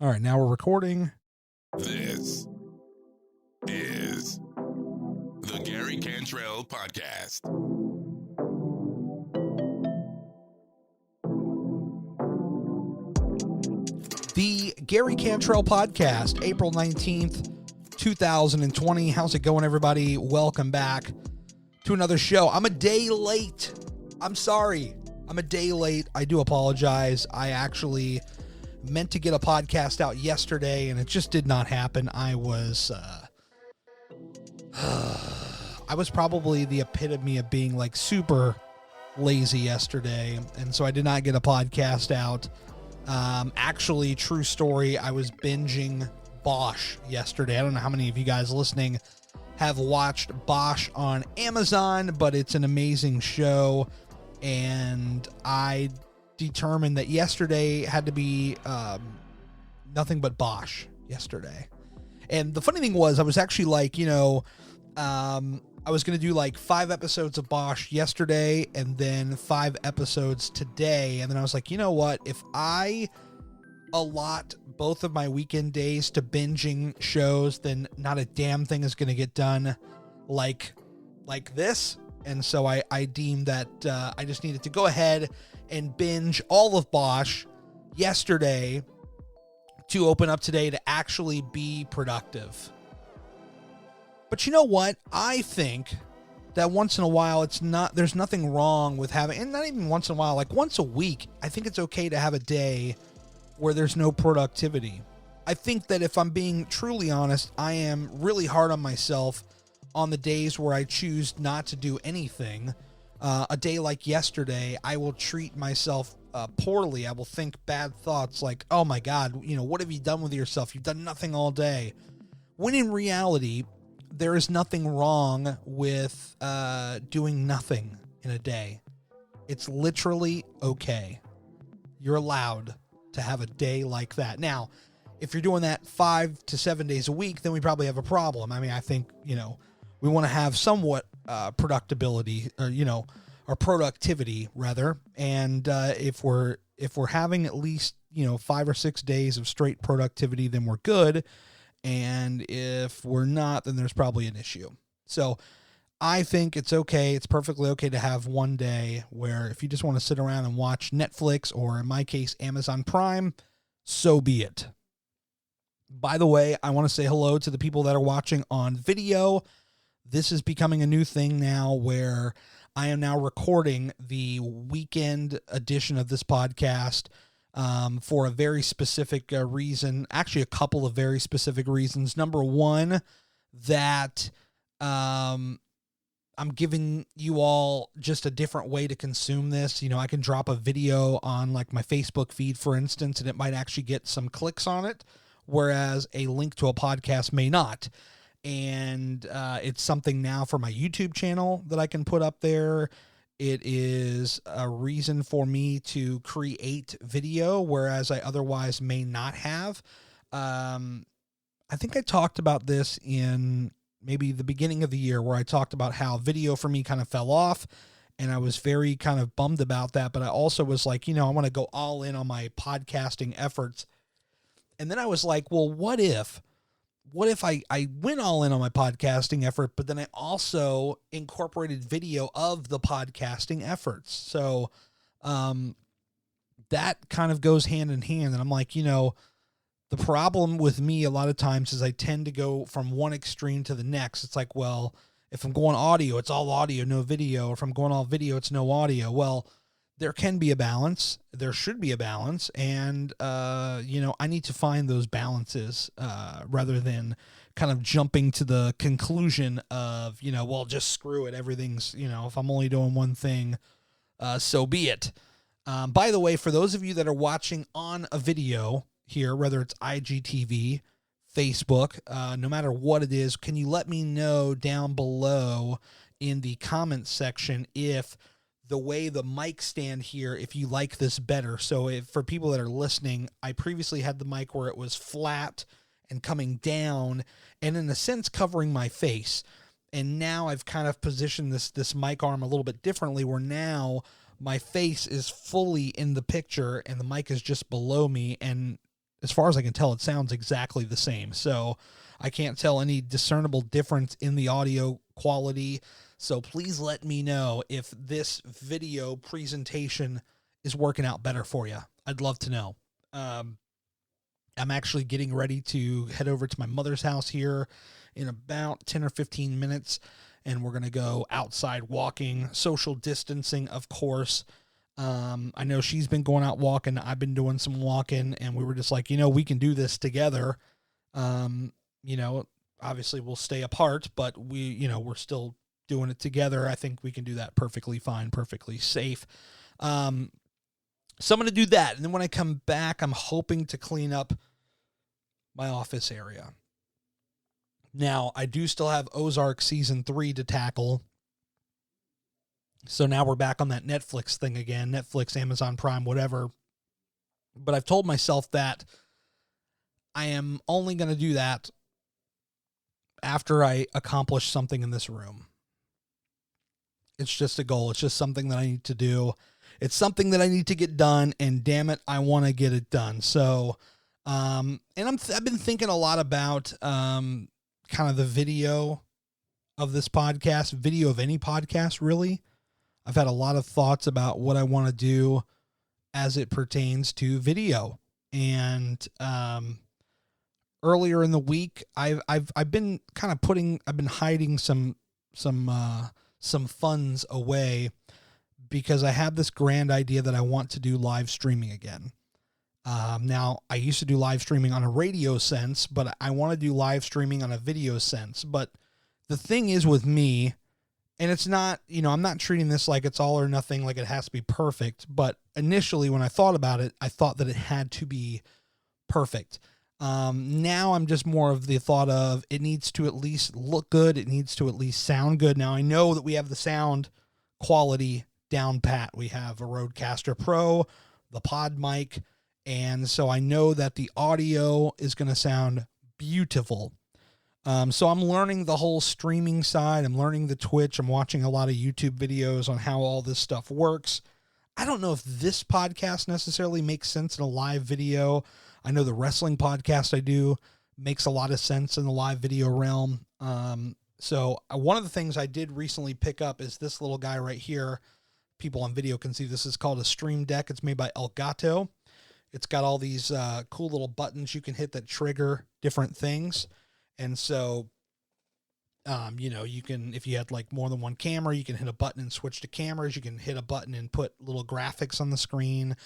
All right, now we're recording. This is the Gary Cantrell Podcast. The Gary Cantrell Podcast, April 19th, 2020. How's it going, everybody? Welcome back to another show. I'm a day late. I'm sorry. I'm a day late. I do apologize. I actually meant to get a podcast out yesterday, and it just did not happen. I was probably the epitome of being like super lazy yesterday, and so I did not get a podcast out. Actually, true story, I was binging Bosch yesterday. I don't know how many of you guys listening have watched Bosch on Amazon, but it's an amazing show, and I determined that yesterday had to be nothing but Bosch yesterday. And the funny thing was, I was actually like, I was going to do like 5 episodes of Bosch yesterday and then 5 episodes today. And then I was like, you know what? If I allot both of my weekend days to binging shows, then not a damn thing is going to get done like this. And so I deemed that I just needed to go ahead and binge all of Bosch yesterday to open up today to actually be productive. But you know what? I think that once in a while, there's nothing wrong with having, and not even once in a while, like once a week, I think it's okay to have a day where there's no productivity. I think that if I'm being truly honest, I am really hard on myself on the days where I choose not to do anything. A day like yesterday, I will treat myself poorly. I will think bad thoughts like, oh my God, what have you done with yourself? You've done nothing all day. When in reality, there is nothing wrong with doing nothing in a day. It's literally okay. You're allowed to have a day like that. Now, if you're doing that 5 to 7 days a week, then we probably have a problem. I mean, I think, we want to have somewhat productivity, or productivity rather. And if we're having at least, 5 or 6 days of straight productivity, then we're good. And if we're not, then there's probably an issue. So I think it's okay. It's perfectly okay to have one day where if you just want to sit around and watch Netflix, or in my case, Amazon Prime, so be it. By the way, I want to say hello to the people that are watching on video. This is becoming a new thing now where I am now recording the weekend edition of this podcast for a very specific reason, actually a couple of very specific reasons. Number one, that I'm giving you all just a different way to consume this. I can drop a video on like my Facebook feed, for instance, and it might actually get some clicks on it, whereas a link to a podcast may not. And it's something now for my YouTube channel that I can put up there. It is a reason for me to create video, whereas I otherwise may not have. I think I talked about this in maybe the beginning of the year, where I talked about how video for me kind of fell off, and I was very kind of bummed about that. But I also was like, I want to go all in on my podcasting efforts. And then I was like, well, what if I went all in on my podcasting effort, but then I also incorporated video of the podcasting efforts? So that kind of goes hand in hand. And I'm like, the problem with me a lot of times is I tend to go from one extreme to the next. It's like, well, if I'm going audio, it's all audio, no video. Or if I'm going all video, it's no audio. Well, there can be a balance. There should be a balance. And, I need to find those balances rather than kind of jumping to the conclusion of, well, just screw it. Everything's, if I'm only doing one thing, so be it. By the way, for those of you that are watching on a video here, whether it's IGTV, Facebook, no matter what it is, can you let me know down below in the comments section if the way the mic stand here, if you like this better. So if, for people that are listening, I previously had the mic where it was flat and coming down and in a sense covering my face. And now I've kind of positioned this mic arm a little bit differently, where now my face is fully in the picture and the mic is just below me. And as far as I can tell, it sounds exactly the same. So I can't tell any discernible difference in the audio quality. So please let me know if this video presentation is working out better for you. I'd love to know. I'm actually getting ready to head over to my mother's house here in about 10 or 15 minutes, and we're going to go outside walking, social distancing, of course. I know she's been going out walking. I've been doing some walking, and we were just like, we can do this together. Obviously we'll stay apart, but we're still doing it together. I think we can do that perfectly fine, perfectly safe. So I'm going to do that. And then when I come back, I'm hoping to clean up my office area. Now, I do still have Ozark season 3 to tackle. So now we're back on that Netflix thing again, Netflix, Amazon Prime, whatever. But I've told myself that I am only going to do that after I accomplish something in this room. It's just a goal. It's just something that I need to do. It's something that I need to get done, and damn it, I want to get it done. So, and I've been thinking a lot about kind of the video of this podcast, video of any podcast, really. I've had a lot of thoughts about what I want to do as it pertains to video. And earlier in the week, I've been kind of I've been hiding some funds away because I have this grand idea that I want to do live streaming again. Now, I used to do live streaming on a radio sense, but I want to do live streaming on a video sense. But the thing is with me, and it's not, I'm not treating this like it's all or nothing, like it has to be perfect. But initially, when I thought about it, I thought that it had to be perfect. Now I'm just more of the thought of it needs to at least look good. It needs to at least sound good. Now, I know that we have the sound quality down pat. We have a Rodecaster Pro, the pod mic, and so I know that the audio is going to sound beautiful. So I'm learning the whole streaming side. I'm learning the Twitch. I'm watching a lot of YouTube videos on how all this stuff works. I don't know if this podcast necessarily makes sense in a live video. I know the wrestling podcast I do makes a lot of sense in the live video realm. So one of the things I did recently pick up is this little guy right here. People on video can see this is called a Stream Deck. It's made by Elgato. It's got all these cool little buttons you can hit that trigger different things. And so, you can, if you had like more than one camera, you can hit a button and switch to cameras. You can hit a button and put little graphics on the screen.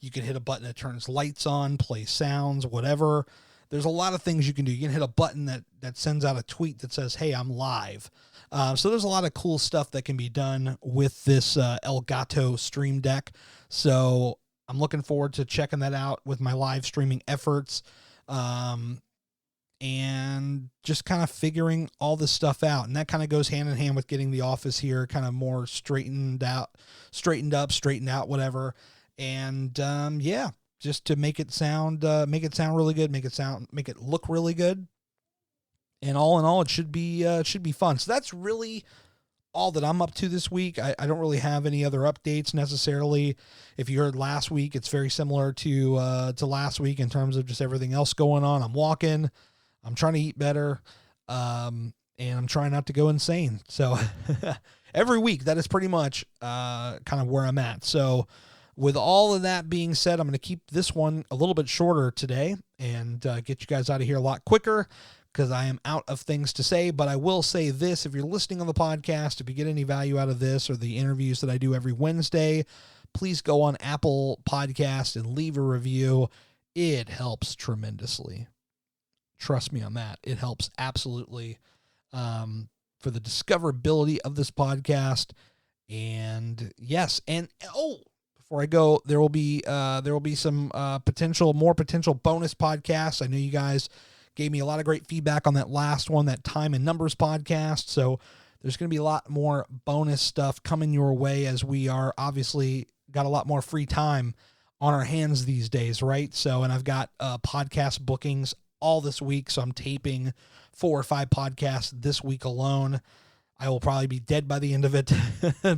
You can hit a button that turns lights on, plays sounds, whatever. There's a lot of things you can do. You can hit a button that sends out a tweet that says, hey, I'm live. So there's a lot of cool stuff that can be done with this Elgato Stream Deck. So I'm looking forward to checking that out with my live streaming efforts. And just kind of figuring all this stuff out. And that kind of goes hand in hand with getting the office here kind of more straightened up, whatever. And, just to make it sound really good, make it look really good. And all in all, it should be fun. So that's really all that I'm up to this week. I don't really have any other updates necessarily. If you heard last week, it's very similar to last week in terms of just everything else going on. I'm walking, I'm trying to eat better. And I'm trying not to go insane. So every week that is pretty much, kind of where I'm at. So with all of that being said, I'm going to keep this one a little bit shorter today and get you guys out of here a lot quicker because I am out of things to say. But I will say this, if you're listening on the podcast, if you get any value out of this or the interviews that I do every Wednesday, please go on Apple Podcast and leave a review. It helps tremendously. Trust me on that. It helps absolutely for the discoverability of this podcast. And yes, and before I go, there will be some more potential bonus podcasts. I know you guys gave me a lot of great feedback on that last one, that Time and Numbers podcast. So there's going to be a lot more bonus stuff coming your way as we are obviously got a lot more free time on our hands these days, right? So, and I've got podcast bookings all this week, so I'm taping 4 or 5 podcasts this week alone. I will probably be dead by the end of it,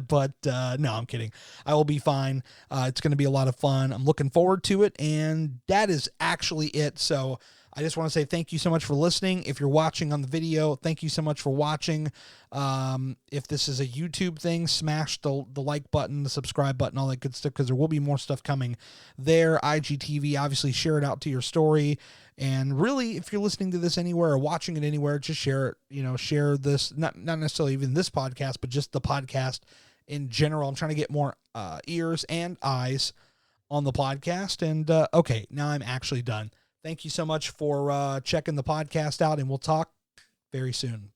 but no, I'm kidding. I will be fine. It's going to be a lot of fun. I'm looking forward to it, and that is actually it. So I just want to say thank you so much for listening. If you're watching on the video, thank you so much for watching. If this is a YouTube thing, smash the like button, the subscribe button, all that good stuff, because there will be more stuff coming there. IGTV, obviously share it out to your story. And really, if you're listening to this anywhere or watching it anywhere, just share it, share this, not necessarily even this podcast, but just the podcast in general. I'm trying to get more ears and eyes on the podcast. And okay, now I'm actually done. Thank you so much for checking the podcast out, and we'll talk very soon.